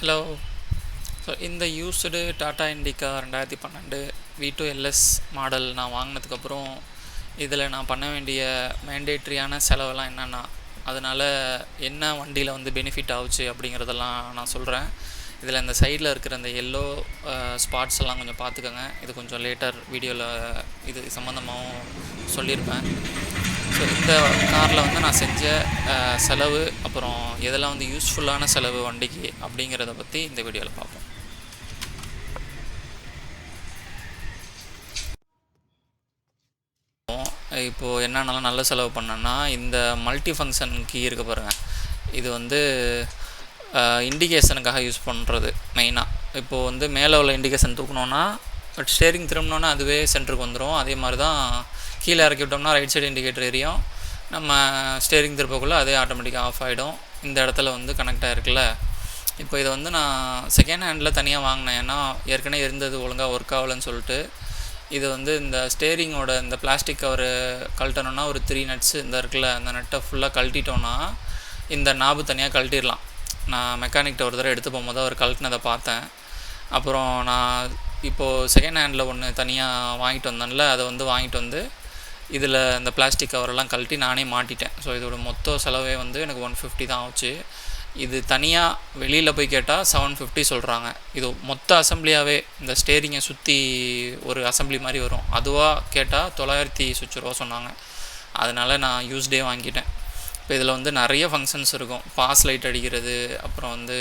Hello. So இந்த used Tata Indica 2012 V2 LS model நான் வாங்கினதுக்கப்புறம் இதில் நான் பண்ண வேண்டிய மேண்டேட்ரியான செலவெல்லாம் என்னென்னா, அதனால் என்ன வண்டியில் வந்து பெனிஃபிட் ஆகுச்சு அப்படிங்கிறதெல்லாம் நான் சொல்கிறேன். இதில் இந்த சைடில் இருக்கிற இந்த எல்லோ ஸ்பாட்ஸ் எல்லாம் கொஞ்சம் பார்த்துக்கோங்க. இது கொஞ்சம் லேட்டர் வீடியோவில் இது சம்மந்தமாகவும் சொல்லியிருப்பேன். ஸோ இந்த காரில் வந்து நான் செஞ்ச செலவு, அப்புறம் எதெல்லாம் வந்து யூஸ்ஃபுல்லான செலவு வண்டிக்கு அப்படிங்கிறத பற்றி இந்த வீடியோவில் பார்ப்போம். இப்போது என்னென்னலாம் நல்ல செலவு பண்ணேன்னா, இந்த மல்டி ஃபங்க்ஷன் கீ இருக்க பாருங்கள், இது வந்து இண்டிகேஷனுக்காக யூஸ் பண்ணுறது மெயினாக. இப்போது வந்து மேலே உள்ள இண்டிகேஷன் தூக்கணுன்னா ஸ்டேரிங் திரும்பினோன்னா அதுவே சென்டருக்கு வந்துடும். அதே மாதிரி தான் கீழே இறக்கி விட்டோம்னா ரைட் சைடு இண்டிகேட்டர் எரியும். நம்ம ஸ்டேரிங் திருப்பக்குள்ளே அதே ஆட்டோமேட்டிக்காக ஆஃப் ஆகிடும். இந்த இடத்துல வந்து கனெக்ட் ஆகிருக்குல்ல. இப்போ இதை வந்து நான் செகண்ட் ஹேண்டில் தனியாக வாங்கினேன், ஏன்னா ஏற்கனவே இருந்தது ஒழுங்காக ஒர்க் ஆகலைன்னு சொல்லிட்டு. இது வந்து இந்த ஸ்டேரிங்கோட இந்த பிளாஸ்டிக் கவர் கழட்டணுன்னா ஒரு 3 நட்ஸு இந்த இருக்குல்ல, அந்த நட்டை ஃபுல்லாக கழட்டிட்டோன்னா இந்த நாபு தனியாக கழட்டிடலாம். நான் மெக்கானிக்கிட்ட ஒரு தடவை எடுத்து போகும்போது அவர் கழட்டினதை பார்த்தேன். அப்புறம் நான் இப்போது செகண்ட் ஹேண்டில் ஒன்று தனியாக வாங்கிட்டு வந்தேன்ல, அதை வந்து வாங்கிட்டு வந்து இதில் இந்த பிளாஸ்டிக் கவரெல்லாம் கழட்டி நானே மாட்டிட்டேன். ஸோ இதோட மொத்த செலவே வந்து எனக்கு 150 தான் ஆச்சு. இது தனியாக வெளியில் போய் கேட்டால் 750 சொல்கிறாங்க. இது மொத்த அசம்பிளியாகவே இந்த ஸ்டேரிங்கை சுற்றி ஒரு அசம்பிளி மாதிரி வரும், அதுவாக கேட்டால் 900 சுவிட்ச் ரூபா சொன்னாங்க. அதனால் நான் யூஸ்டே வாங்கிட்டேன். இப்போ இதில் வந்து நிறைய ஃபங்க்ஷன்ஸ் இருக்கும். பாஸ் லைட் அடிக்கிறது, அப்புறம் வந்து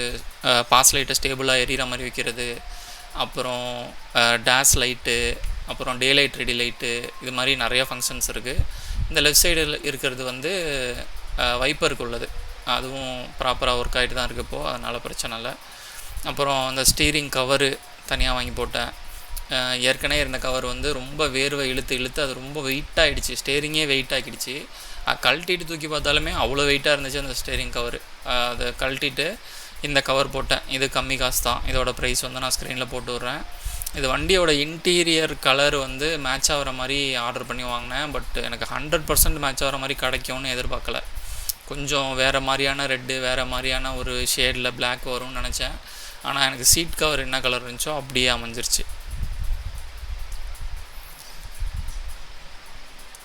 பாஸ் லைட்டை ஸ்டேபிளாக எரியிற மாதிரி வைக்கிறது, அப்புறம் டேஷ் லைட்டு, அப்புறம் டே லைட் ரெடி லைட்டு, இது மாதிரி நிறைய ஃபங்க்ஷன்ஸ் இருக்குது. இந்த லெஃப்ட் சைடில் இருக்கிறது வந்து வைப்பருக்கு உள்ளது, அதுவும் ப்ராப்பராக ஒர்க் ஆகிட்டு தான் இருக்குது இப்போது, அதனால் பிரச்சனை இல்லை. அப்புறம் அந்த ஸ்டீரிங் கவரு தனியாக வாங்கி போட்டேன். ஏற்கனவே இருந்த கவர் வந்து ரொம்ப வேர்வை இழுத்து அது ரொம்ப வெயிட்டாகிடுச்சு, ஸ்டேரிங்கே வெயிட் ஆக்கிடுச்சு. கழட்டிட்டு தூக்கி பார்த்தாலுமே அவ்வளோ வெயிட்டாக இருந்துச்சு அந்த ஸ்டேரிங் கவர். அதை கழட்டிட்டு இந்த கவர் போட்டேன். இது கம்மி காசு தான். இதோட ப்ரைஸ் வந்து நான் ஸ்க்ரீனில் போட்டு விட்றேன். இது வண்டியோட இன்டீரியர் கலர் வந்து மேட்ச் ஆகிற மாதிரி ஆர்டர் பண்ணி வாங்கினேன். பட் எனக்கு 100% மேட்ச் ஆகிற மாதிரி கிடைக்கும்னு எதிர்பார்க்கல. கொஞ்சம் வேறு மாதிரியான ரெட்டு, வேறு மாதிரியான ஒரு ஷேடில் பிளாக் வரும்னு நினச்சேன். ஆனால் எனக்கு சீட் கவர் என்ன கலர் இருந்துச்சோ அப்படியே அமைஞ்சிருச்சு.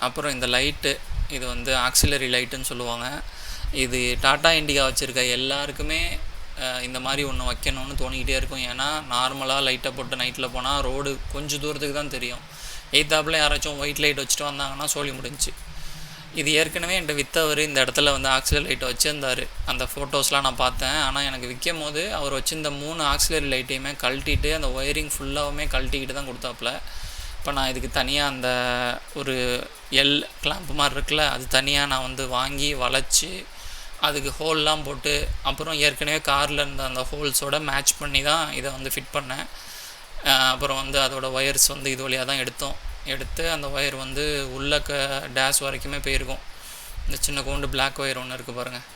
அப்புறம் இந்த லைட்டு, இது வந்து ஆக்சிலரி லைட்டுன்னு சொல்லுவாங்க. இது டாடா இண்டிகா வச்சுருக்க எல்லாருக்குமே இந்த மாதிரி ஒன்று வைக்கணும்னு தோணிக்கிட்டே இருக்கும். ஏன்னா நார்மலாக லைட்டை போட்டு நைட்டில் போனால் ரோடு கொஞ்சம் தூரத்துக்கு தான் தெரியும். எய்த்தாப்பில் யாராச்சும் ஒயிட் லைட் வச்சுட்டு வந்தாங்கன்னா சோழி முடிஞ்சு. இது ஏற்கனவே என்கிட்ட விற்றவர் இந்த இடத்துல வந்து ஆக்சிலரி லைட்டை வச்சுருந்தார். அந்த ஃபோட்டோஸ்லாம் நான் பார்த்தேன். ஆனால் எனக்கு விற்கும் போது அவர் வச்சுருந்த 3 ஆக்சிலரி லைட்டையுமே கழட்டிட்டு அந்த ஒயரிங் ஃபுல்லாகவுமே கழட்டிக்கிட்டு தான் கொடுத்தாப்புல. இப்போ நான் இதுக்கு தனியாக அந்த ஒரு எல் கிளாம்ப் மாதிரி இருக்குல்ல, அது தனியாக நான் வந்து வாங்கி வளைச்சி அதுக்கு ஹோல்லாம் போட்டு, அப்புறம் ஏற்கனவே காரில் இருந்த அந்த ஹோல்ஸோடு மேட்ச் பண்ணி தான் இதை வந்து ஃபிட் பண்ணேன். அப்புறம் வந்து அதோடய ஒயர்ஸ் வந்து இது வழியாக தான் எடுத்து அந்த ஒயர் வந்து உள்ள டேஷ் வரைக்குமே போயிருக்கும். இந்த சின்ன கோண்டு பிளாக் ஒயர் ஒன்று இருக்குது பாருங்கள்.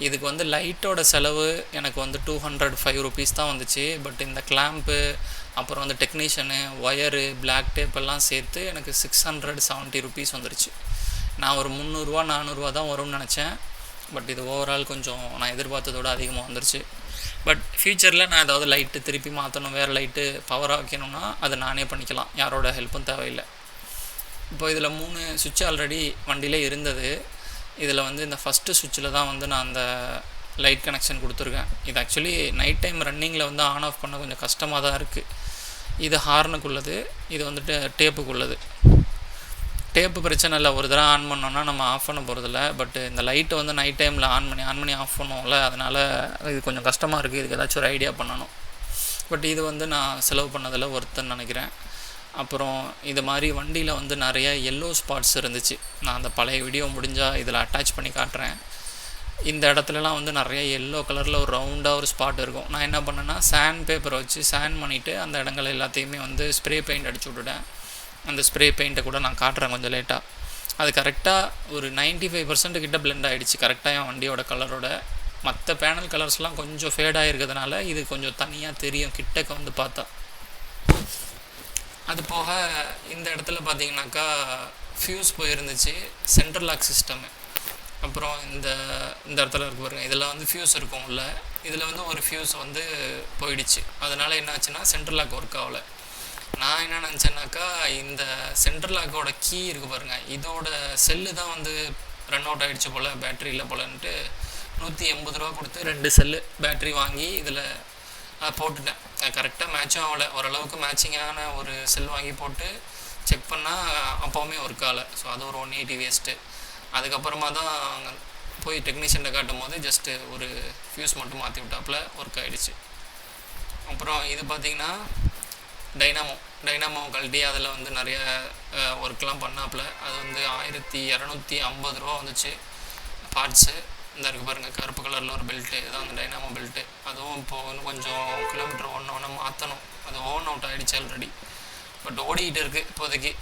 இதுக்கு வந்து லைட்டோட செலவு எனக்கு வந்து 205 ருபீஸ் தான் வந்துச்சு. பட் இந்த கிளாம்ப்பு, அப்புறம் வந்து டெக்னீஷியனு, ஒயரு, பிளாக் டேப் எல்லாம் சேர்த்து எனக்கு 670 ருபீஸ் வந்துருச்சு. நான் ஒரு 300 400 தான் வரும்னு நினச்சேன். பட் இது ஓவரால் கொஞ்சம் நான் எதிர்பார்த்ததோடு அதிகமாக வந்துருச்சு. பட் ஃப்யூச்சரில் நான் ஏதாவது லைட்டு திருப்பி மாற்றணும், வேறு லைட்டு பவராக வைக்கணும்னா அது நானே பண்ணிக்கலாம், யாரோட ஹெல்ப்பும் தேவையில்லை. இப்போ இதில் 3 சுவிட்ச் ஆல்ரெடி வண்டியிலே இருந்தது. இதில் வந்து இந்த ஃபஸ்ட்டு சுவிட்சில் தான் வந்து நான் அந்த லைட் கனெக்ஷன் கொடுத்துருக்கேன். இது ஆக்சுவலி நைட் டைம் ரன்னிங்கில் வந்து ஆன் ஆஃப் பண்ண கொஞ்சம் கஷ்டமாக தான் இருக்குது. இது ஹார்னுக்குள்ளது, இது வந்துட்டு டேப்புக்குள்ளது. டேப்பு பிரச்சனை இல்லை, ஒரு தடவை ஆன் பண்ணோன்னா நம்ம ஆஃப் பண்ண போகிறதில்ல. பட் இந்த லைட்டை வந்து நைட் டைமில் ஆன் பண்ணி ஆஃப் பண்ணுவோம்ல, அதனால் இது கொஞ்சம் கஷ்டமாக இருக்குது. இதுக்கு ஏதாச்சும் ஒரு ஐடியா பண்ணணும். பட் இது வந்து நான் செலவு பண்ணதில் ஒர்த்துன்னு நினைக்கிறேன். அப்புறம் இது மாதிரி வண்டியில் வந்து நிறைய எல்லோ ஸ்பாட்ஸ் இருந்துச்சு. நான் அந்த பழைய வீடியோ முடிஞ்சால் இதில் அட்டாச் பண்ணி காட்டுறேன். இந்த இடத்துலலாம் வந்து நிறைய எல்லோ கலரில் ஒரு ரவுண்டாக ஒரு ஸ்பாட் இருக்கும். நான் என்ன பண்ணேன்னா சாண்ட் பேப்பரை வச்சு சாண்ட் பண்ணிவிட்டு அந்த இடங்கள் எல்லாத்தையுமே வந்து ஸ்ப்ரே பெயிண்ட் அடிச்சு விட்டுட்டேன். அந்த ஸ்ப்ரே பெயிண்ட்டை கூட நான் காட்டுறேன் கொஞ்சம் லேட்டாக. அது கரெக்டாக ஒரு 95% கிட்ட பிளெண்ட் ஆகிடுச்சு கரெக்டாக என் வண்டியோட கலரோட. மற்ற பேனல் கலர்ஸ்லாம் கொஞ்சம் ஃபேடாக இருக்கிறதுனால இது கொஞ்சம் தனியாக தெரியும் கிட்டக்க வந்து பார்த்தா. அது போக இந்த இடத்துல பார்த்தீங்கன்னாக்கா ஃப்யூஸ் போயிருந்துச்சு, சென்ட்ரல் லாக் சிஸ்டமு. அப்புறம் இந்த இந்த இடத்துல இருக்கு பாருங்க, இதில் வந்து ஃபியூஸ் இருக்கும் உள்ள. இதில் வந்து ஒரு ஃபியூஸ் வந்து போயிடுச்சு. அதனால் என்னாச்சுன்னா சென்ட்ரல் லாக் ஒர்க் ஆகலை. நான் என்ன நினச்சேன்னாக்கா, இந்த சென்ட்ரல் லாக்கோட கீ இருக்குது பாருங்கள், இதோட செல்லு தான் வந்து ரன் அவுட் ஆகிடுச்சு போல், பேட்ரி இல்லை போலன்ட்டு 180 ரூபா கொடுத்து 2 செல்லு பேட்ரி வாங்கி இதில் போட்டுட்டேன். கரெக்டாக மேட்சும் ஆகலை. ஓரளவுக்கு மேட்சிங்கான ஒரு செல் வாங்கி போட்டு செக் பண்ணால் அப்போவுமே ஒர்க் ஆகலை. ஸோ அது ஒரு 180 வேஸ்ட்டு. அதுக்கப்புறமா தான் அங்கே போய் டெக்னீஷியன்ட்ட காட்டும் போது ஜஸ்ட்டு ஒரு ஃபியூஸ் மட்டும் மாற்றி விட்டாப்புல ஒர்க் ஆகிடுச்சு. அப்புறம் இது பார்த்திங்கன்னா டைனாமோ கழட்டி அதில் வந்து நிறைய ஒர்க்லாம் பண்ணாப்புல. அது வந்து 1250 ரூபா வந்துச்சு பார்ட்ஸு. இந்த இருக்குது பாருங்கள், கருப்பு கலரில் ஒரு பெல்ட்டு, இதான் அந்த டைனாமோ பெல்ட்டு. அதுவும் இப்போது இன்னும் கொஞ்சம் கிலோமீட்டர் ஒன்று மாற்றணும். அது ஓன் அவுட் ஆகிடுச்சு ஆல்ரெடி, பட் ஓடிக்கிட்டு இருக்குது இப்போதைக்கு.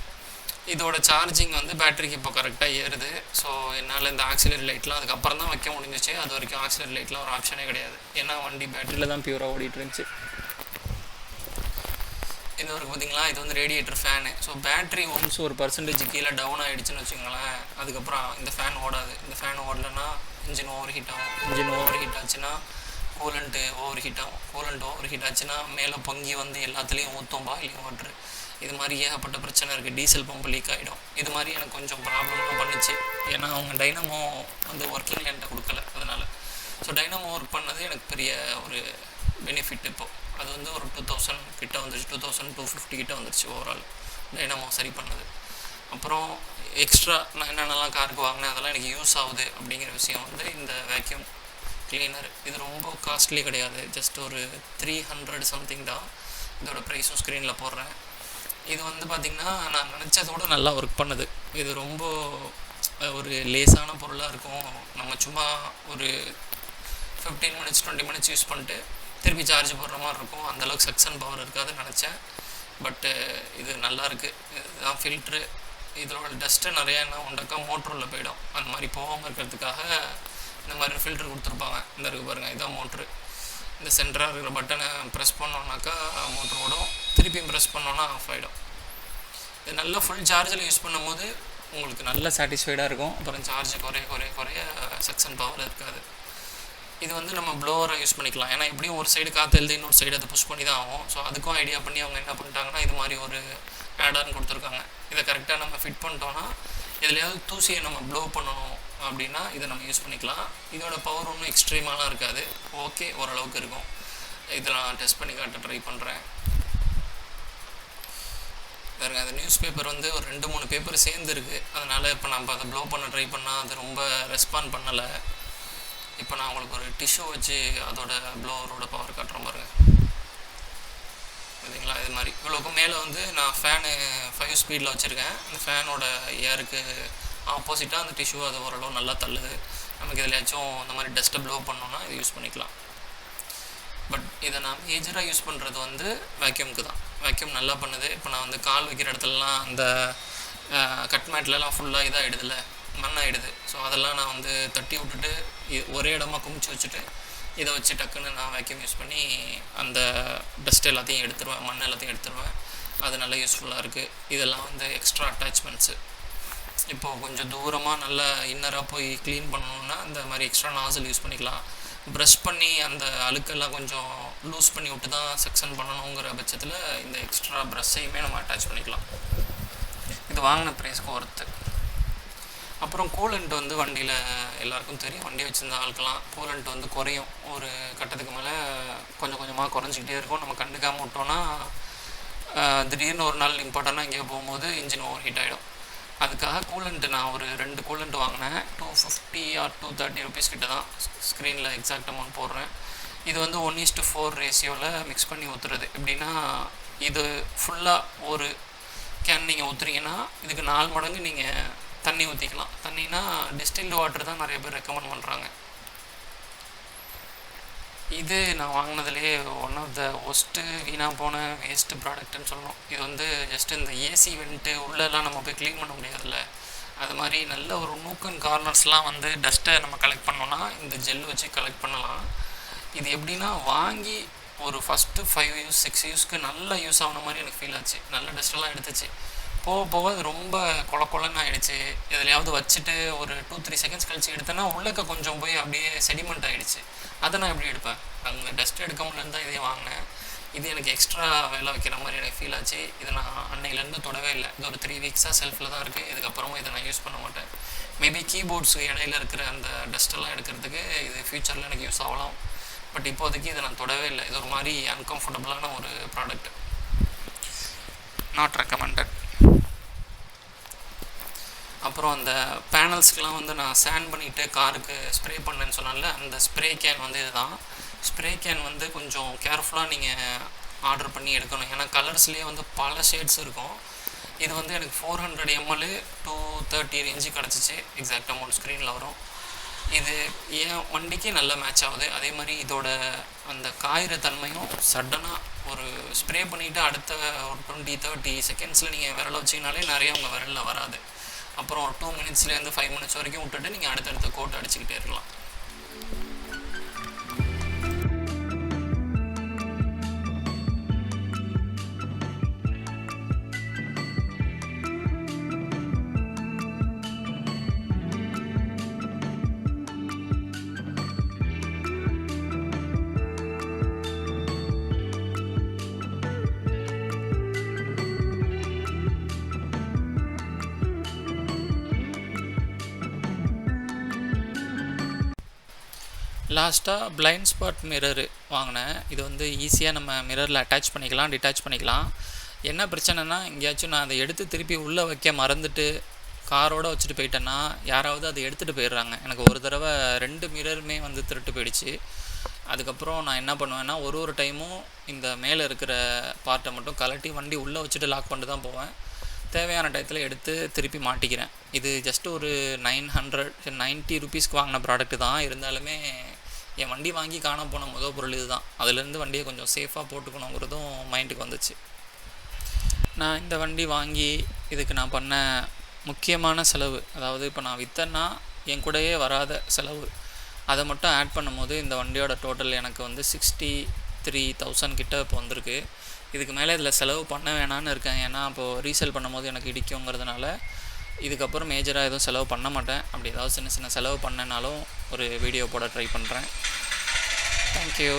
இதோட சார்ஜிங் வந்து பேட்டரிக்கு இப்போ கரெக்டாக ஏறுது. ஸோ என்னால் இந்த ஆக்சிலரி லைட்லாம் அதுக்கப்புறம் தான் வைக்க முடிஞ்சிச்சு. அது வரைக்கும் ஆக்சிலரி லைட்லாம் ஒரு ஆப்ஷனே கிடையாது, ஏன்னா வண்டி பேட்டரியில் தான் பியூராக ஓடிட்டு இருந்துச்சு. இது ஒரு பார்த்திங்களா, இது வந்து radiator fan. So battery once ஒரு % கீழே டவுன் ஆகிடுச்சுன்னு வச்சுக்கோங்களேன், அதுக்கப்புறம் இந்த ஃபேன் ஓடாது. இந்த ஃபேன் ஓடலைன்னா இன்ஜின் ஓவர் ஹீட் ஆகும். இன்ஜின் ஓவர் ஹீட் ஆச்சுன்னா கூலண்ட்டு ஓவர் ஹீட் ஆகும். கூலண்ட் ஓவர் ஹீட் ஆச்சுன்னா மேலே பொங்கி வந்து எல்லாத்துலேயும் ஊற்றும் பாயிலிங் வாட்ரு. இது மாதிரி ஏகப்பட்ட பிரச்சனை இருக்குது. டீசல் பம்பு லீக் ஆகிடும். இது மாதிரி எனக்கு கொஞ்சம் ப்ராப்ளம்லாம் பண்ணிச்சு, ஏன்னா அவங்க டைனமோ வந்து ஒர்க்கிங் என்கிட்ட கொடுக்கல. அதனால் ஸோ டைனமோ ஒர்க் பண்ணது எனக்கு பெரிய ஒரு பெனிஃபிட். இப்போது அது வந்து ஒரு 2000 கிட்ட வந்துருச்சு, 2250 கிட்ட வந்துருச்சு ஓவரால் டைனமோ சரி பண்ணது. அப்புறம் எக்ஸ்ட்ரா நான் என்னென்னலாம் காருக்கு வாங்கினேன் அதெல்லாம் எனக்கு யூஸ் ஆகுது அப்படிங்கிற விஷயம் வந்து இந்த வேக்யூம் கிளீனர். இது ரொம்ப காஸ்ட்லி கிடையாது, ஜஸ்ட் ஒரு 300 சம்திங் தான். இதோட ப்ரைஸும் ஸ்க்ரீனில் போடுறேன். இது வந்து பார்த்திங்கன்னா நான் நினச்சதோடு நல்லா ஒர்க் பண்ணுது. இது ரொம்ப ஒரு லேஸான பொருளாக இருக்கும். நம்ம சும்மா ஒரு 15 மினிட்ஸ் 20 மினிட்ஸ் யூஸ் பண்ணிட்டு திருப்பி சார்ஜ் போடுற மாதிரி இருக்கும். அந்தளவுக்கு சக்ஷன் பவர் இருக்காதுன்னு நினச்சேன், பட்டு இது நல்லாயிருக்கு. இதுதான் ஃபில்ட்ரு. இதோட டஸ்ட்டு நிறையா என்ன உண்டாக்கா மோட்டரில் போயிடும். அந்த மாதிரி போகாமல் இருக்கிறதுக்காக இந்த மாதிரி ஃபில்ட்ரு கொடுத்துருப்பாங்க. இந்த இருக்குது பாருங்கள், இதுதான் மோட்ரு. இந்த சென்டராக இருக்கிற பட்டனை ப்ரெஸ் பண்ணோன்னாக்கா மோட்ரு ஓடும், திருப்பியும் ப்ரெஸ் பண்ணோன்னா ஆஃப் ஆகிடும். இது நல்லா ஃபுல் சார்ஜில் யூஸ் பண்ணும்போது உங்களுக்கு நல்ல சாட்டிஸ்ஃபைடாக இருக்கும். அப்புறம் சார்ஜ் குறைய சக்ஷன் பவர் இருக்காது. இது வந்து நம்ம ப்ளோவரை யூஸ் பண்ணிக்கலாம், ஏன்னா எப்படியும் ஒரு சைடு காற்று எழுதி இன்னொரு சைடு அதை புஷ் பண்ணி தான் ஆகும். ஸோ அதுக்கும் ஐடியா பண்ணி அவங்க என்ன பண்ணிட்டாங்கன்னா இது மாதிரி ஒரு ஆடான்னு கொடுத்துருக்காங்க. இதை கரெக்டாக நம்ம ஃபிட் பண்ணிட்டோன்னா எதுலையாவது தூசியை நம்ம ப்ளோ பண்ணணும் அப்படின்னா இதை நம்ம யூஸ் பண்ணிக்கலாம். இதோட பவர் ஒன்றும் எக்ஸ்ட்ரீமாலாம் இருக்காது, ஓகே ஓரளவுக்கு இருக்கும். இதை நான் டெஸ்ட் பண்ணி காட்ட ட்ரை பண்ணுறேன். பாருங்க, அந்த நியூஸ் பேப்பர் வந்து ஒரு 2-3 பேப்பர் சேர்ந்துருக்கு. அதனால் இப்போ நம்ம அதை ப்ளோ பண்ண ட்ரை பண்ணால் அது ரொம்ப ரெஸ்பாண்ட் பண்ணலை. இப்போ நான் உங்களுக்கு ஒரு டிஷ்யூ வச்சு அதோட ப்ளோவரோட பவர் காட்டுறேன் பாருங்கள். சரிங்களா, இது மாதிரி இவ்வளோக்கும் மேலே வந்து நான் ஃபேனு 5 ஸ்பீடில் வச்சுருக்கேன். அந்த ஃபேனோட ஏருக்கு ஆப்போசிட்டாக அந்த டிஷ்யூ அது ஓரளவு நல்லா தள்ளுது. நமக்கு எதுலையாச்சும் இந்த மாதிரி டஸ்ட்டை ப்ளோ பண்ணோன்னா இது யூஸ் பண்ணிக்கலாம். பட் இதை நான் மேஜராக யூஸ் பண்ணுறது வந்து வேக்யூமுக்கு தான். வேக்யூம் நல்லா பண்ணுது. இப்போ நான் வந்து கால் வைக்கிற இடத்துலலாம் அந்த கட் மேட்லலாம் ஃபுல்லாக இதாக ஆகிடுதில்ல, மண்ணாகிடுது. ஸோ அதெல்லாம் நான் வந்து தட்டி விட்டுட்டு ஒரே இடமா குமிச்சு வச்சுட்டு இதை வச்சு டக்குன்னு நான் வேக்யூம் யூஸ் பண்ணி அந்த டஸ்ட் எல்லாத்தையும் எடுத்துருவேன், மண் எல்லாத்தையும் எடுத்துருவேன். அது நல்லா யூஸ்ஃபுல்லாக இருக்குது. இதெல்லாம் வந்து எக்ஸ்ட்ரா அட்டாச்மெண்ட்ஸு. இப்போது கொஞ்சம் தூரமாக நல்லா இன்னராக போய் க்ளீன் பண்ணணுன்னா இந்த மாதிரி எக்ஸ்ட்ரா நாசல் யூஸ் பண்ணிக்கலாம். ப்ரஷ் பண்ணி அந்த அழுக்கெல்லாம் கொஞ்சம் லூஸ் பண்ணி விட்டு தான் செக்ஷன் பண்ணணுங்கிற பட்சத்தில் இந்த எக்ஸ்ட்ரா ப்ரஷ்ஷையுமே நம்ம அட்டாச் பண்ணிக்கலாம். இது வாங்கின ப்ரைஸ்க்கு ஒர்த்து. அப்புறம் கூலண்ட் வந்து வண்டியில் எல்லாருக்கும் தெரியும், வண்டி வச்சுருந்த ஆளுக்கெல்லாம் கூலண்ட் வந்து குறையும். ஒரு கட்டத்துக்கு மேலே கொஞ்சம் கொஞ்சமாக குறைஞ்சிக்கிட்டே இருக்கும். நம்ம கண்டுக்காமல் விட்டோன்னா திடீர்னு ஒரு நாள் இம்பார்ட்டண்ட்டாக எங்கேயோ போகும்போது இன்ஜின் ஓவர் ஹீட் ஆகிடும். அதுக்காக கூலண்ட்டு நான் ஒரு 2 கூலண்ட் வாங்கினேன். 250 or 230 ருபீஸ் கிட்ட தான். ஸ்க்ரீனில் எக்ஸாக்ட் அமௌண்ட் போடுறேன். இது வந்து 1:4 ரேஷியோவில் மிக்ஸ் பண்ணி ஊற்றுறது. எப்படின்னா இது ஃபுல்லாக ஒரு கேன் நீங்கள் ஊற்றுறீங்கன்னா இதுக்கு 4 மடங்கு நீங்கள் தண்ணி ஊற்றிக்கலாம். தண்ணினா டிஸ்டில்டு வாட்டர் தான் நிறைய பேர் ரெக்கமெண்ட் பண்ணுறாங்க. இது நான் வாங்கினதுலேயே ஒன் ஆஃப் த ஒஸ்ட்டு வீணாக போன வேஸ்ட்டு ப்ராடக்ட்டுன்னு சொல்லணும். இது வந்து ஜஸ்ட்டு இந்த ஏசி வெண்ட்டு உள்ளெல்லாம் நம்ம போய் க்ளீன் பண்ண முடியாதுல்ல, அது மாதிரி நல்ல ஒரு நூக் அண்ட் கார்னர்ஸ்லாம் வந்து டஸ்ட்டை நம்ம கலெக்ட் பண்ணோன்னா இந்த ஜெல் வச்சு கலெக்ட் பண்ணலாம். இது எப்படின்னா வாங்கி ஒரு ஃபஸ்ட்டு 5 யூஸ் 6 யூஸ்க்கு நல்லா யூஸ் ஆகின மாதிரி எனக்கு ஃபீல் ஆச்சு. நல்ல டஸ்ட்டெல்லாம் எடுத்துச்சு. போக போக அது ரொம்ப கொலன்னு ஆகிடுச்சு. எதுலையாவது வச்சுட்டு ஒரு 2-3 செகண்ட்ஸ் கழிச்சு எடுத்தேன்னா உள்ளக்க கொஞ்சம் போய் அப்படியே செடிமெண்ட் ஆகிடுச்சு. அதை நான் எப்படி எடுப்பேன்? அங்கே டஸ்ட் எடுக்கவும்லேருந்து தான் இதே வாங்கினேன். இது எனக்கு எக்ஸ்ட்ரா வேலை வைக்கிற மாதிரி எனக்கு ஃபீல் ஆச்சு. இதை நான் அன்னையிலேருந்து தொடவே இல்லை. இது ஒரு 3 வீக்ஸாக செல்ஃபில் தான் இருக்குது. இதுக்கப்புறமும் இதை நான் யூஸ் பண்ண மாட்டேன். மேபி கீபோர்ட்ஸு இடையில இருக்கிற அந்த டஸ்ட்டெல்லாம் எடுக்கிறதுக்கு இது ஃப்யூச்சரில் எனக்கு யூஸ் ஆகலாம். பட் இப்போதைக்கு இதை நான் தொடவே இல்லை. இது ஒரு மாதிரி அன்கம்ஃபர்டபுளான ஒரு ப்ராடக்ட். Not recommended. அப்புறம் அந்த பேனல்ஸ்க்கெலாம் வந்து நான் சேண்ட் பண்ணிவிட்டு காருக்கு ஸ்ப்ரே பண்ணேன்னு சொன்னால அந்த ஸ்ப்ரே கேன் வந்து இதுதான். ஸ்ப்ரே கேன் வந்து கொஞ்சம் கேர்ஃபுல்லாக நீங்கள் ஆர்டர் பண்ணி எடுக்கணும். ஏன்னா கலர்ஸ்லேயே வந்து பல ஷேட்ஸ் இருக்கும். இது வந்து எனக்கு 400 ml 230 ரேஞ்சு கிடச்சிச்சு. எக்ஸாக்ட் அமௌண்ட் ஸ்க்ரீனில் வரும். இது என் வண்டிக்கு நல்ல மேட்ச் ஆகுது. அதே மாதிரி இதோட அந்த காயிற தன்மையும் சடனாக ஒரு ஸ்ப்ரே பண்ணிவிட்டு அடுத்த ஒரு 20-30 செகண்ட்ஸில் நீங்கள் விரல வச்சிங்கனாலே நிறைய உங்கள் விரலில் வராது. அப்புறம் 2 மினிட்ஸ்லேருந்து 5 மினிட்ஸ் வரைக்கும் விட்டுட்டு நீங்கள் அடுத்தடுத்த கோட் அடிச்சுக்கிட்டே இருக்கலாம். லாஸ்ட்டாக பிளைண்ட் ஸ்பாட் மிரரு வாங்கினேன். இது வந்து ஈஸியாக நம்ம மிரரில் அட்டாச் பண்ணிக்கலாம், டிட்டாச் பண்ணிக்கலாம். என்ன பிரச்சனைனா எங்கேயாச்சும் நான் அதை எடுத்து திருப்பி உள்ளே வைக்க மறந்துட்டு காரோடு வச்சுட்டு போயிட்டேன்னா யாராவது அதை எடுத்துகிட்டு போயிடுறாங்க. எனக்கு ஒரு தடவை 2 மிரருமே வந்து திருட்டு போயிடுச்சு. அதுக்கப்புறம் நான் என்ன பண்ணுவேன்னா ஒரு டைமும் இந்த மேலே இருக்கிற பார்ட்டை மட்டும் கலட்டி வண்டி உள்ளே வச்சுட்டு லாக் பண்ணிட்டு தான் போவேன். தேவையான டயத்தில் எடுத்து திருப்பி மாட்டிக்கிறேன். இது ஜஸ்ட் ஒரு 990 ருபீஸ்க்கு வாங்கின ப்ராடக்ட்டு தான். இருந்தாலுமே என் வண்டி வாங்கி காண போன முதல் பொருள் இது தான். அதுலேருந்து வண்டியை கொஞ்சம் சேஃபாக போட்டுக்கணுங்கிறதும் மைண்டுக்கு வந்துச்சு. நான் இந்த வண்டி வாங்கி இதுக்கு நான் பண்ண முக்கியமான செலவு, அதாவது இப்போ நான் விற்றேன்னா என் கூடயே வராத செலவு, அதை மட்டும் ஆட் பண்ணும்போது இந்த வண்டியோட டோட்டல் எனக்கு வந்து 63,000 கிட்ட இப்போ வந்திருக்கு. இதுக்கு மேலே இதில் செலவு பண்ண வேணான்னு இருக்கேன். ஏன்னா இப்போது ரீசேல் பண்ணும்போது எனக்கு இடிக்குங்கிறதுனால இதுக்கப்புறம் மேஜராக எதுவும் செலவு பண்ண மாட்டேன். அப்படி ஏதாவது சின்ன சின்ன செலவு பண்ணனாலும் ஒரு வீடியோ போட ட்ரை பண்ணுறேன். தேங்க்யூ.